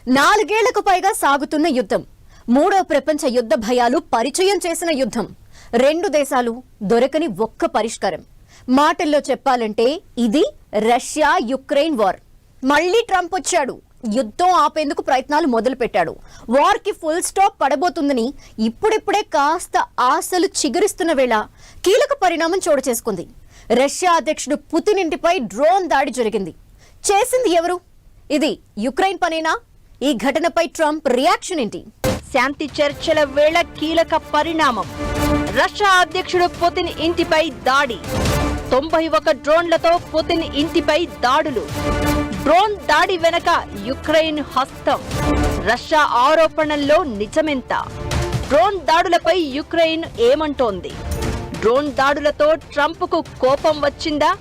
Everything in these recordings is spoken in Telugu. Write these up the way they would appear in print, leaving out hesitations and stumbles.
నాలుగేళ్లకు పైగా సాగుతున్న యుద్ధం, మూడో ప్రపంచ యుద్ధ భయాలు పరిచయం చేసిన యుద్ధం, రెండు దేశాలు దొరకని ఒక్క పరిష్కారం. మాటల్లో చెప్పాలంటే ఇది రష్యా యుక్రెయిన్ వార్. మళ్ళీ ట్రంప్ వచ్చాడు, యుద్ధం ఆపేందుకు ప్రయత్నాలు మొదలు పెట్టాడు. వార్ కి ఫుల్ స్టాప్ పడబోతుందని ఇప్పుడిప్పుడే కాస్త ఆశలు చిగురిస్తున్న వేళ కీలక పరిణామం చోటు చేసుకుంది. రష్యా అధ్యక్షుడు పుతిన్ ఇంటిపై డ్రోన్ దాడి జరిగింది. చేసింది ఎవరు? ఇది యుక్రెయిన్ పనేనా? ఈ ఘటనపై ట్రంప్ రియాక్షన్ ఏంటి? శాంతి చర్చల వేళ కీలక పరిణామం. రష్యా అధ్యక్షుడు పుతిన్ ఇంటిపై దాడి. 91 డ్రోన్లతో పుతిన్ ఇంటిపై దాడులు. డ్రోన్ దాడి వెనక యుక్రెయిన్ హస్తం. రష్యా ఆరోపణల్లో నిజమెంత? డ్రోన్ దాడులపై యుక్రెయిన్ ఏమంటోంది? డ్రోన్ దాడులతో ట్రంప్కు కోపం వచ్చిందా?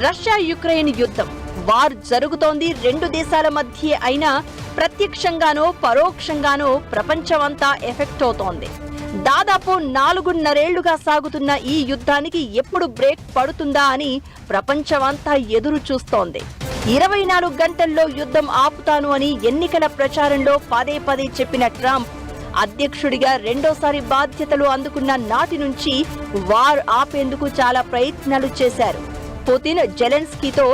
రష్యా యుక్రెయిన్ యుద్ధం వార్ జరుగుతోంది రెండు దేశాల మధ్య అయినా ప్రత్యక్షంగానో పరోక్షంగానో ప్రపంచమంతా ఎఫెక్ట్ అవుతోంది. దాదాపు 4.5 సాగుతున్న ఈ యుద్ధానికి ఎప్పుడు బ్రేక్ పడుతుందా అని ప్రపంచమంతా ఎదురు చూస్తోంది. 24 గంటల్లో యుద్ధం ఆపుతాను అని ఎన్నికల ప్రచారంలో పదే పదే చెప్పిన ట్రంప్ అధ్యక్షుడిగా రెండోసారి బాధ్యతలు అందుకున్న నాటి నుంచి వార్ ఆపేందుకు చాలా ప్రయత్నాలు చేశారు. పుతిన్ జెలెన్స్కీతో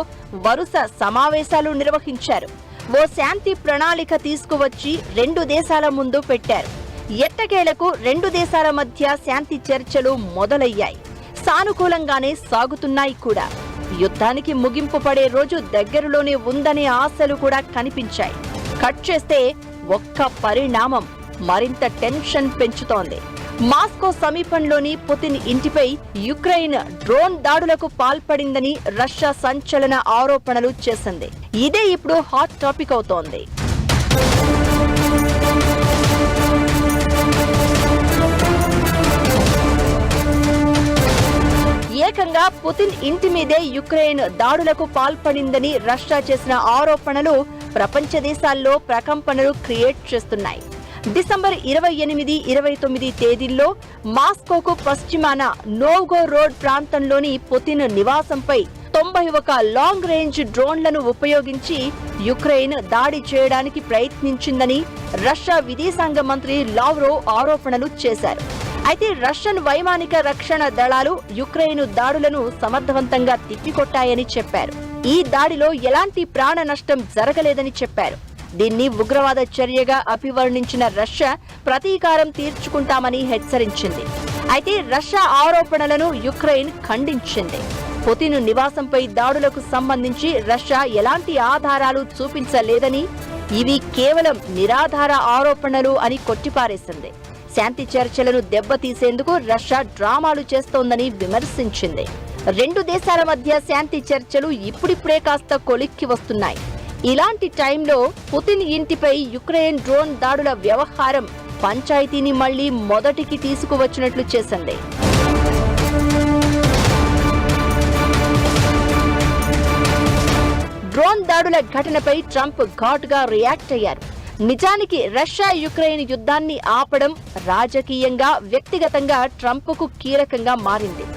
వరుస సమావేశాలు నిర్వహించారు. ఓ శాంతి ప్రణాళిక తీసుకువచ్చి రెండు దేశాల ముందు పెట్టారు. ఎట్టకేలకు రెండు దేశాల మధ్య శాంతి చర్చలు మొదలయ్యాయి. సానుకూలంగానే సాగుతున్నాయి కూడా. యుద్ధానికి ముగింపు పడే రోజు దగ్గరలోనే ఉందనే ఆశలు కూడా కనిపించాయి. కట్ చేస్తే ఒక్క పరిణామం మరింత టెన్షన్ పెంచుతోంది. మాస్కో సమీపంలోని పుతిన్ ఇంటిపై యుక్రెయిన్ డ్రోన్ దాడులకు పాల్పడిందని రష్యా సంచలన ఆరోపణలు చేసింది. ఇదే ఇప్పుడు హాట్ టాపిక్ అవుతోంది. ఏకంగా పుతిన్ ఇంటి మీదే యుక్రెయిన్ దాడులకు పాల్పడిందని రష్యా చేసిన ఆరోపణలు ప్రపంచ దేశాల్లో ప్రకంపనలు క్రియేట్ చేస్తున్నాయి. డిసెంబర్ 28, 29 తేదీల్లో మాస్కోకు పశ్చిమాన నోవ్గోరోడ్ ప్రాంతంలోని పుతిన్ నివాసంపై 91 లాంగ్ రేంజ్ డ్రోన్లను ఉపయోగించి యుక్రెయిన్ దాడి చేయడానికి ప్రయత్నించిందని రష్యా విదేశాంగ మంత్రి లావ్రోవ్ ఆరోపణలు చేశారు. అయితే రష్యన్ వైమానిక రక్షణ దళాలు యుక్రెయిన్ దాడులను సమర్థవంతంగా తిప్పికొట్టాయని చెప్పారు. ఈ దాడిలో ఎలాంటి ప్రాణ నష్టం జరగలేదని చెప్పారు. దీన్ని ఉగ్రవాద చర్యగా అభివర్ణించిన రష్యా ప్రతీకారం తీర్చుకుంటామని హెచ్చరించింది. అయితే రష్యా ఆరోపణలను యుక్రెయిన్ ఖండించింది. పుతిన్ నివాసంపై దాడులకు సంబంధించి రష్యా ఎలాంటి ఆధారాలు చూపించలేదని, ఇవి కేవలం నిరాధార ఆరోపణలు అని కొట్టిపారేసింది. శాంతి చర్చలను దెబ్బతీసేందుకు రష్యా డ్రామాలు చేస్తోందని విమర్శించింది. రెండు దేశాల మధ్య శాంతి చర్చలు ఇప్పుడిప్పుడే కాస్త కొలిక్కి వస్తున్నాయి. ఇలాంటి టైంలో పుతిన్ ఇంటిపై యుక్రెయిన్ డ్రోన్ దాడుల వ్యవహారం పంచాయతీని మళ్లీ మొదటికి తీసుకువచ్చినట్లు చేసింది. డ్రోన్ దాడుల ఘటనపై ట్రంప్ ఘాటుగా రియాక్ట్ అయ్యారు. నిజానికి రష్యా యుక్రెయిన్ యుద్ధాన్ని ఆపడం రాజకీయంగా, వ్యక్తిగతంగా ట్రంప్కు కీలకంగా మారింది.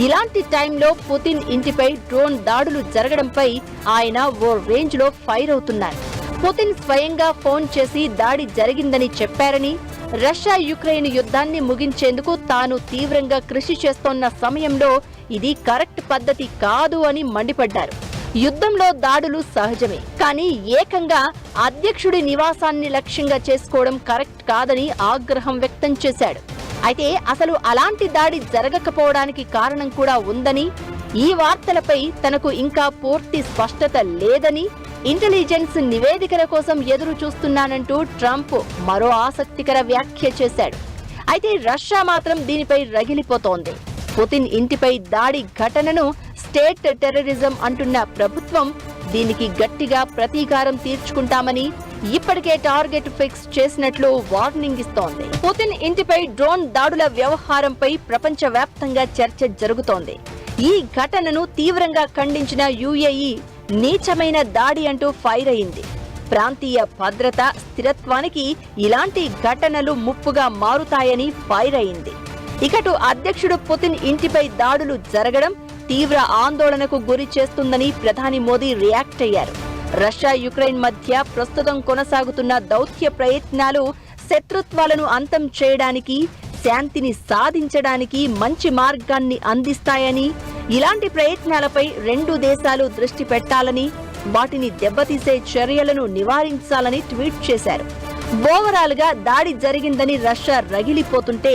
ఇలాంటి టైంలో పుతిన్ ఇంటిపై డ్రోన్ దాడులు జరగడంపై ఆయన ఓ రేంజ్ లో ఫైర్ అవుతున్నారు. పుతిన్ స్వయంగా ఫోన్ చేసి దాడి జరిగిందని చెప్పారని, రష్యా యుక్రెయిన్ యుద్ధాన్ని ముగించేందుకు తాను తీవ్రంగా కృషి చేస్తోన్న సమయంలో ఇది కరెక్ట్ పద్ధతి కాదు అని మండిపడ్డారు. యుద్ధంలో దాడులు సహజమే, కానీ ఏకంగా అధ్యక్షుడి నివాసాన్ని లక్ష్యంగా చేసుకోవడం కరెక్ట్ కాదని ఆగ్రహం వ్యక్తం చేశాడు. అయితే అసలు అలాంటి దాడి జరగకపోవడానికి కారణం కూడా ఉందని, ఈ వార్తలపై తనకు ఇంకా పూర్తి స్పష్టత లేదని, ఇంటెలిజెన్స్ నివేదికల కోసం ఎదురు చూస్తున్నానంటూ ట్రంప్ మరో ఆసక్తికర వ్యాఖ్య చేశాడు. అయితే రష్యా మాత్రం దీనిపై రగిలిపోతోంది. పుతిన్ ఇంటిపై దాడి ఘటనను స్టేట్ టెర్రరిజం అంటున్న ప్రభుత్వం దీనికి గట్టిగా ప్రతీకారం తీర్చుకుంటామని ఇప్పటికే టార్గెట్ ఫిక్స్ చేసినట్లు వార్నింగ్ ఇస్తోంది. పుతిన్ ఇంటిపై డ్రోన్ దాడుల వ్యవహారంపై ప్రపంచవ్యాప్తంగా చర్చ జరుగుతోంది. ఈ ఘటనను తీవ్రంగా ఖండించిన యుఏఈ నీచమైన దాడి అంటూ ఫైర్ అయింది. ప్రాంతీయ భద్రత, స్థిరత్వానికి ఇలాంటి ఘటనలు ముప్పుగా మారుతాయని ఫైర్ అయింది. ఇకటు అధ్యక్షుడు పుతిన్ ఇంటిపై దాడులు జరగడం తీవ్ర ఆందోళనకు గురి చేస్తుందని ప్రధాని మోదీ రియాక్ట్ అయ్యారు. రష్యా యుక్రెయిన్ మధ్య ప్రస్తుతం కొనసాగుతున్న దౌత్య ప్రయత్నాలు శత్రుత్వాలను అంతం చేయడానికి, శాంతిని సాధించడానికి మంచి మార్గాన్ని అందిస్తాయని, ఇలాంటి ప్రయత్నాలపై రెండు దేశాలు దృష్టి పెట్టాలని, వాటిని దెబ్బతీసే చర్యలను నివారించాలని ట్వీట్ చేశారు. ఓవరాల్ గా దాడి జరిగిందని రష్యా రగిలిపోతుంటే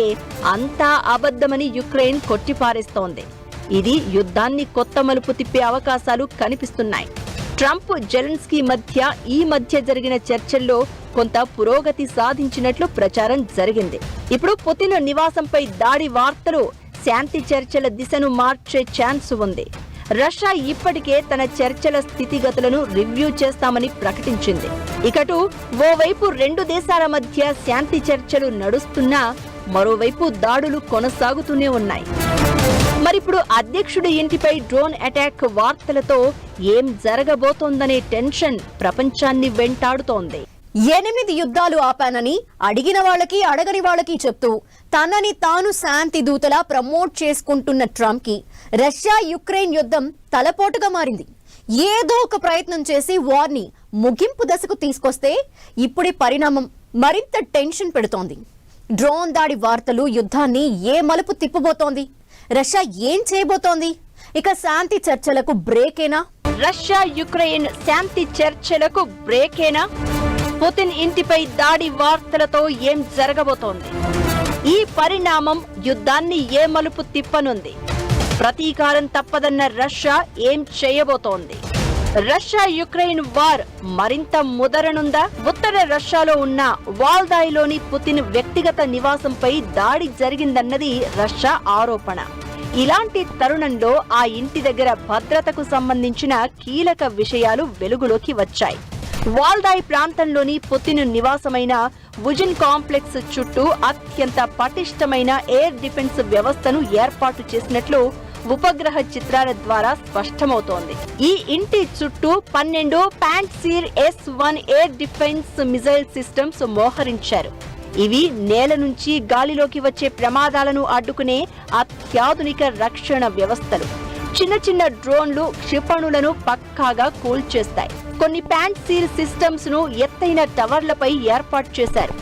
అంతా అబద్ధమని యుక్రెయిన్ కొట్టిపారేస్తోంది. ఇది యుద్ధాన్ని కొత్త మలుపు తిప్పే అవకాశాలు కనిపిస్తున్నాయి. ట్రంప్, జెలెన్స్కీ ఈ మధ్య జరిగిన చర్చల్లో కొంత పురోగతి సాధించినట్లు ప్రచారం జరిగింది. ఇప్పుడు పుతిన్ నివాసంపై దాడి వార్తలు శాంతి చర్చల దిశను మార్చే ఛాన్స్ ఉంది. రష్యా ఇప్పటికే తన చర్చల స్థితిగతులను రివ్యూ చేస్తామని ప్రకటించింది. ఇకటు ఓవైపు రెండు దేశాల మధ్య శాంతి చర్చలు నడుస్తున్నా మరోవైపు దాడులు కొనసాగుతూనే ఉన్నాయి. మరిప్పుడు అధ్యక్షుడి ఇంటిపై డ్రోన్ అటాక్ వార్తలతో ఏం జరగబోతోందనే టెన్షన్ ప్రపంచాన్ని వెంటాడుతోంది. 8 యుద్ధాలు ఆపానని అడిగిన వాళ్ళకి అడగని వాళ్ళకి చెప్తూ తనని తాను శాంతి దూతలా ప్రమోట్ చేసుకుంటున్న ట్రంప్ కి రష్యా యుక్రెయిన్ యుద్ధం తలపోటుగా మారింది. ఏదో ఒక ప్రయత్నం చేసి వార్ ని ముగింపు దశకు తీసుకొస్తే ఇప్పుడి పరిణామం మరింత టెన్షన్ పెడుతోంది. డ్రోన్ దాడి వార్తలు యుద్ధాన్ని ఏ మలుపు తిప్పబోతోంది? రష్యా ఏం చేయబోతోంది? ఇక శాంతి చర్చలకు బ్రేకేనా? రష్యా యుక్రెయిన్ శాంతి చర్చలకు బ్రేకేనా? పుతిన్ ఇంటిపై దాడి వార్తలతో ఏం జరగబోతోంది? ఈ పరిణామం యుద్ధాన్ని ఏ మలుపు తిప్పనుంది? ప్రతీకారం తప్పదన్న రష్యా ఏం చేయబోతోంది? రష్యా యుక్రెయిన్ వార్ మరింత ముదరనుందా? ఉత్తర రష్యాలో ఉన్న వాల్దాయిలోని పుతిన్ వ్యక్తిగత నివాసంపై దాడి జరిగిందన్నది రష్యా ఆరోపణ. ఇలాంటి తరుణంలో ఆ ఇంటి దగ్గర భద్రతకు సంబంధించిన కీలక విషయాలు వెలుగులోకి వచ్చాయి. వాల్దాయ్ ప్రాంతంలోని పుతిన్ నివాసమైన వుజిన్ కాంప్లెక్స్ చుట్టూ అత్యంత పటిష్టమైన ఎయిర్ డిఫెన్స్ వ్యవస్థను ఏర్పాటు చేసినట్లు ఉపగ్రహ చిత్రాల ద్వారా స్పష్టమవుతోంది. ఈ ఇంటి చుట్టూ 12 ప్యాంట్సీర్ S-1 air defence missile systems మోహరించారు. ఇవి నేల నుంచి గాలిలోకి వచ్చే ప్రమాదాలను అడ్డుకునే అత్యాధునిక రక్షణ వ్యవస్థలు. చిన్న చిన్న డ్రోన్లు క్షిపణులను పక్కాగా కూల్చేస్తాయి. కొన్ని ప్యాంట్సీర్ సిస్టమ్స్ ను ఎత్తైన టవర్లపై ఏర్పాటు చేశారు.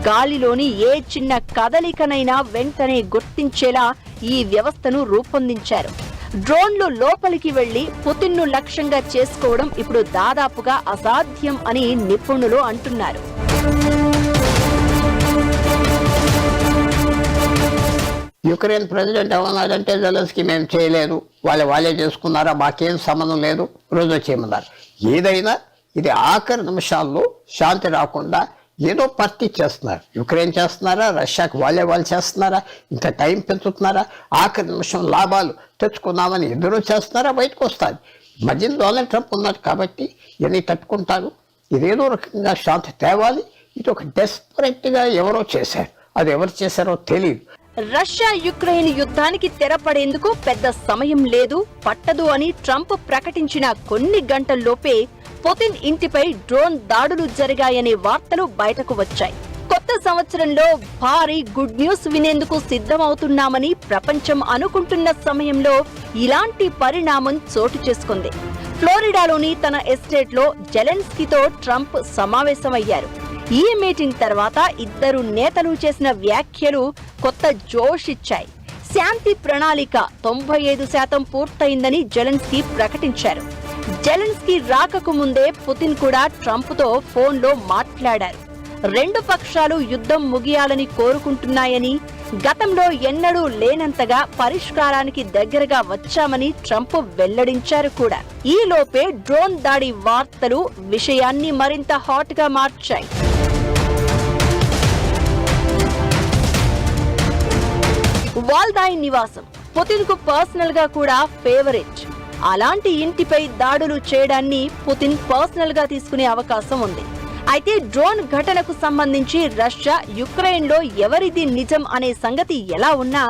గాలిలోని ఏ చిన్న కదలికనైనా వెంటనే గుర్తించేలా ఈ వ్యవస్థను రూపొందించారు. డ్రోన్లు లోపలికి వెళ్లి పుతిన్ను లక్ష్యంగా చేసుకోవడం ఇప్పుడు దాదాపుగా అసాధ్యం అని నిపుణులు అంటున్నారు. యుక్రెయిన్ ప్రెసిడెంట్ ఏమన్నారంటే జెలెన్స్కీ మేము చేయలేదు, వాళ్ళే చేసుకున్నారా, మాకేం సంబంధం లేదు, రోజు వచ్చేయమన్నారు. ఏదైనా ఇది ఆఖరి నిమిషాల్లో శాంతి రాకుండా ఏదో పార్టీ చేస్తున్నారు. యుక్రెయిన్ చేస్తున్నారా, రష్యాకి వాళ్ళు చేస్తున్నారా, ఇంకా టైం పెంచుతున్నారా, ఆఖరి నిమిషం లాభాలు తెచ్చుకుందామని ఎదురు చేస్తున్నారా, బయటకు వస్తారు. మధ్యలో డొనాల్డ్ ట్రంప్ ఉన్నారు కాబట్టి ఇవన్నీ తట్టుకుంటారు. ఇదేదో రకంగా శాంతి తేవాలి. ఇది ఒక డెస్పరేట్గా ఎవరో చేశారు, అది ఎవరు చేశారో తెలియదు. రష్యా యుక్రెయిన్ యుద్ధానికి తెరపడేందుకు పెద్ద సమయం లేదు, పట్టదు అని ట్రంప్ ప్రకటించిన కొన్ని గంటల్లోపే పుతిన్ ఇంటిపై డ్రోన్ దాడులు జరిగాయనే వార్తలు బయటకు వచ్చాయి. కొత్త సంవత్సరంలో భారీ గుడ్ న్యూస్ వినేందుకు సిద్ధమవుతున్నామని ప్రపంచం అనుకుంటున్న సమయంలో ఇలాంటి పరిణామం చోటు చేసుకుంది. ఫ్లోరిడాలోని తన ఎస్టేట్లో జెలెన్స్కీతో ట్రంప్ సమావేశమయ్యారు. ఈ మీటింగ్ తర్వాత ఇద్దరు నేతలు చేసిన వ్యాఖ్యలు కొత్త జోష్ ఇచ్చాయి. శాంతి ప్రణాళిక 95% పూర్తయిందని జెలెన్స్కీ ప్రకటించారు. జెలెన్స్కీ రాకకు ముందే పుతిన్ కూడా ట్రంప్తో ఫోన్లో మాట్లాడారు. రెండు పక్షాలు యుద్ధం ముగియాలని కోరుకుంటున్నాయని, గతంలో ఎన్నడూ లేనంతగా పరిష్కారానికి దగ్గరగా వచ్చామని ట్రంప్ వెల్లడించారు కూడా. ఈ లోపే డ్రోన్ దాడి వార్తలు విషయాన్ని మరింత హాట్ గా మార్చాయి. వాల్దాయ్ నివాసం పుతిన్ కు పర్సనల్ గా కూడా ఫేవరెట్. అలాంటి ఇంటిపై దాడులు చేయడాన్ని పుతిన్ పర్సనల్ గా తీసుకునే అవకాశం ఉంది. అయితే డ్రోన్ ఘటనకు సంబంధించి రష్యా యుక్రెయిన్ లో ఎవరిది నిజం అనే సంగతి ఎలా ఉన్నా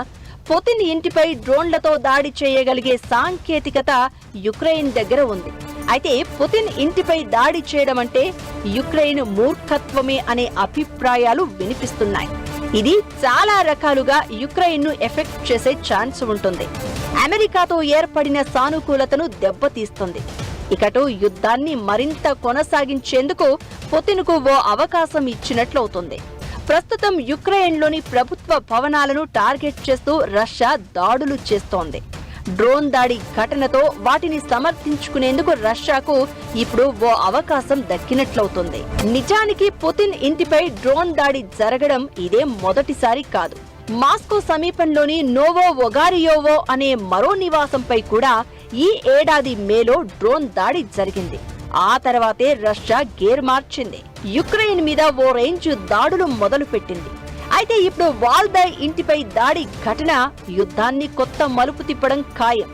పుతిన్ ఇంటిపై డ్రోన్లతో దాడి చేయగలిగే సాంకేతికత యుక్రెయిన్ దగ్గర ఉంది. అయితే పుతిన్ ఇంటిపై దాడి చేయడం అంటే యుక్రెయిన్ మూర్ఖత్వమే అనే అభిప్రాయాలు వినిపిస్తున్నాయి. ఇది చాలా రకాలుగా యుక్రెయిన్ ను ఎఫెక్ట్ చేసే ఛాన్స్ ఉంటుంది. అమెరికాతో ఏర్పడిన సానుకూలతను దెబ్బతీస్తుంది. ఇకటు యుద్ధాన్ని మరింత కొనసాగించేందుకు పుతిన్కు ఓ అవకాశం ఇచ్చినట్లవుతుంది. ప్రస్తుతం యుక్రెయిన్లోని ప్రభుత్వ భవనాలను టార్గెట్ చేస్తూ రష్యా దాడులు చేస్తోంది. డ్రోన్ దాడి ఘటనతో వాటిని సమర్థించుకునేందుకు రష్యాకు ఇప్పుడు ఓ అవకాశం దక్కినట్లవుతుంది. నిజానికి పుతిన్ ఇంటిపై డ్రోన్ దాడి జరగడం ఇదే మొదటిసారి కాదు. మాస్కో సమీపంలోని నోవో ఒగారియోవో అనే మరో నివాసంపై కూడా ఈ ఏడాది మేలో డ్రోన్ దాడి జరిగింది. ఆ తర్వాతే రష్యా గేర్ మార్చింది. యుక్రెయిన్ మీద ఓ రేంజ్ దాడులు మొదలుపెట్టింది. అయితే ఇప్పుడు వాల్దాయ్ ఇంటిపై దాడి ఘటన యుద్ధాన్ని కొత్త మలుపు తిప్పడం ఖాయం.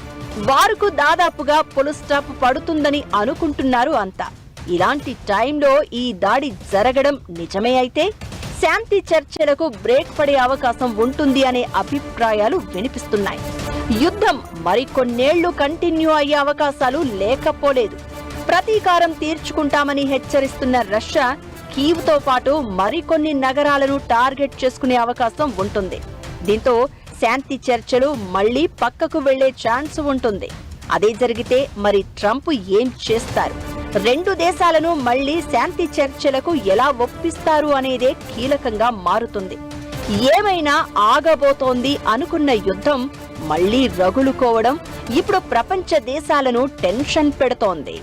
వారుకు దాదాపుగా ఫుల్ స్టాప్ పడుతుందని అనుకుంటున్నారు అంతా. ఇలాంటి టైంలో ఈ దాడి జరగడం నిజమే అయితే శాంతి చర్చలకు బ్రేక్ పడే అవకాశం ఉంటుంది అనే అభిప్రాయాలు వినిపిస్తున్నాయి. యుద్ధం మరికొన్నేళ్లు కంటిన్యూ అయ్యే అవకాశాలు లేకపోలేదు. ప్రతీకారం తీర్చుకుంటామని హెచ్చరిస్తున్న రష్యా కీవ్తో పాటు మరికొన్ని నగరాలను టార్గెట్ చేసుకునే అవకాశం ఉంటుంది. దీంతో శాంతి చర్చలు మళ్లీ పక్కకు వెళ్లే ఛాన్స్ ఉంటుంది. అదే జరిగితే మరి ట్రంప్ ఏం చేస్తారు? రెండు దేశాలను మళ్లీ శాంతి చర్చలకు ఎలా ఒప్పిస్తారు అనేదే కీలకంగా మారుతుంది. ఏమైనా ఆగబోతోంది అనుకున్న యుద్ధం మళ్లీ రగులుకోవడం ఇప్పుడు ప్రపంచ దేశాలను టెన్షన్ పెడుతోంది.